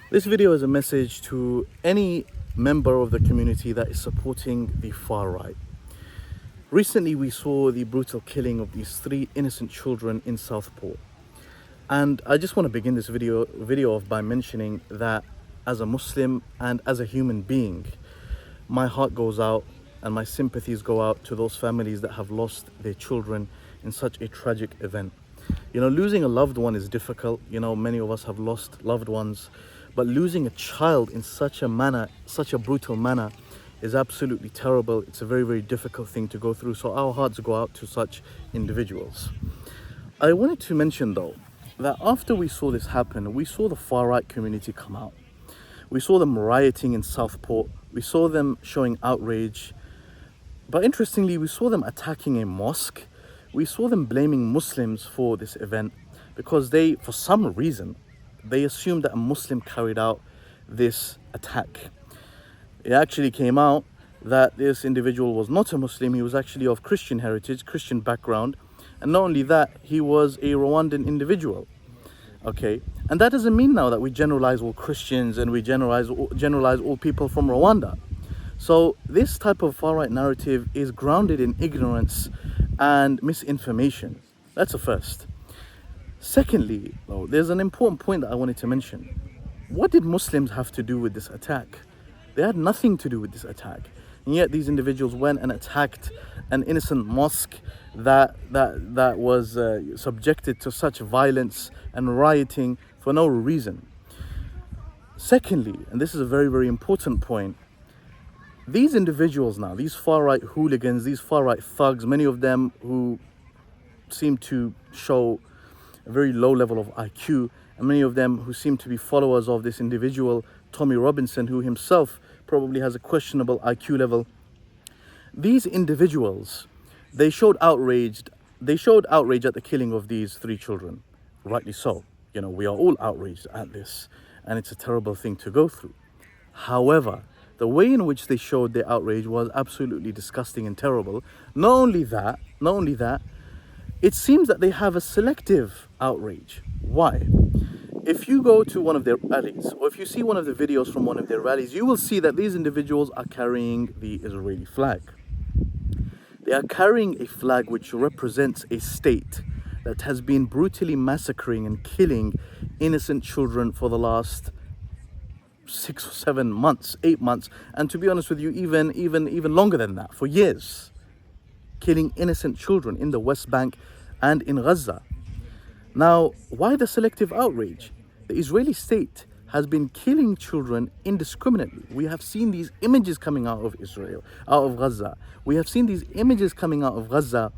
This video is a message to any member of the community that is supporting the far right. Recently, we saw the brutal killing of these three innocent children in Southport. And I just want to begin this video off by mentioning that as a Muslim and as a human being, my heart goes out and my sympathies go out to those families that have lost their children in such a tragic event. You know, losing a loved one is difficult. You know, many of us have lost loved ones, but losing a child in such a manner, such a brutal manner, is absolutely terrible. It's a very, very difficult thing to go through. So our hearts go out to such individuals. I wanted to mention though, that after we saw this happen, we saw the far right community come out. We saw them rioting in Southport. We saw them showing outrage. But interestingly, we saw them attacking a mosque. We saw them blaming Muslims for this event because they, for some reason, they assumed that a Muslim carried out this attack. It actually came out that this individual was not a Muslim. He was actually of Christian heritage, Christian background. And not only that, he was a Rwandan individual. Okay, and that doesn't mean now that we generalize all Christians and we generalize all people from Rwanda. So this type of far-right narrative is grounded in ignorance and misinformation. That's a first. Secondly, though, there's an important point that I wanted to mention. What did Muslims have to do with this attack? They had nothing to do with this attack. And yet these individuals went and attacked an innocent mosque that was subjected to such violence and rioting for no reason. Secondly, and this is a very, very important point, these individuals now, these far-right hooligans, these far-right thugs, many of them who seem to show a very low level of IQ, and many of them who seem to be followers of this individual, Tommy Robinson, who himself probably has a questionable IQ level. These individuals, they showed outrage at the killing of these three children. Rightly so. You know, we are all outraged at this, and it's a terrible thing to go through. However, the way in which they showed their outrage was absolutely disgusting and terrible. Not only that, it seems that they have a selective outrage. Why? If you go to one of their rallies, or if you see one of the videos from one of their rallies, you will see that these individuals are carrying the Israeli flag. They are carrying a flag which represents a state that has been brutally massacring and killing innocent children for the last 6 or 7 months, 8 months, and to be honest with you, even longer than that, for years, killing innocent children in the West Bank and in Gaza. Now, why the selective outrage? The Israeli state has been killing children indiscriminately. We have seen these images coming out of Israel, out of Gaza. We have seen these images coming out of Gaza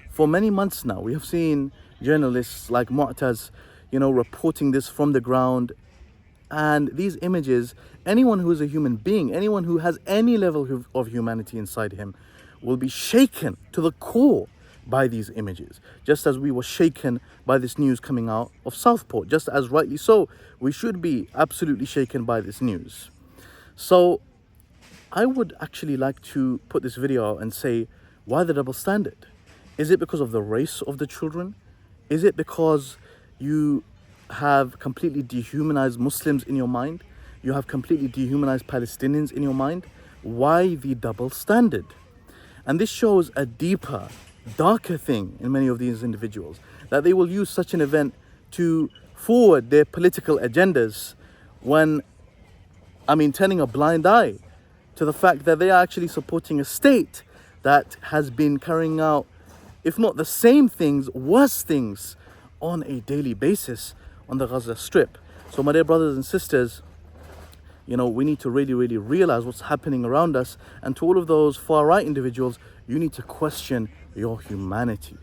for many months now. We have seen journalists like Mu'taz, reporting this from the ground. And these images, anyone who is a human being, anyone who has any level of humanity inside him, will be shaken to the core by these images. Just as we were shaken by this news coming out of Southport, just as rightly so, we should be absolutely shaken by this news. So I would actually like to put this video out and say, why the double standard? Is it because of the race of the children? Is it because you have completely dehumanized Muslims in your mind? You have completely dehumanized Palestinians in your mind? Why the double standard? And this shows a deeper, darker thing in many of these individuals, that they will use such an event to forward their political agendas when, turning a blind eye to the fact that they are actually supporting a state that has been carrying out, if not the same things, worse things on a daily basis on the Gaza Strip. So my dear brothers and sisters, we need to really, really realize what's happening around us. And to all of those far right individuals, you need to question your humanity.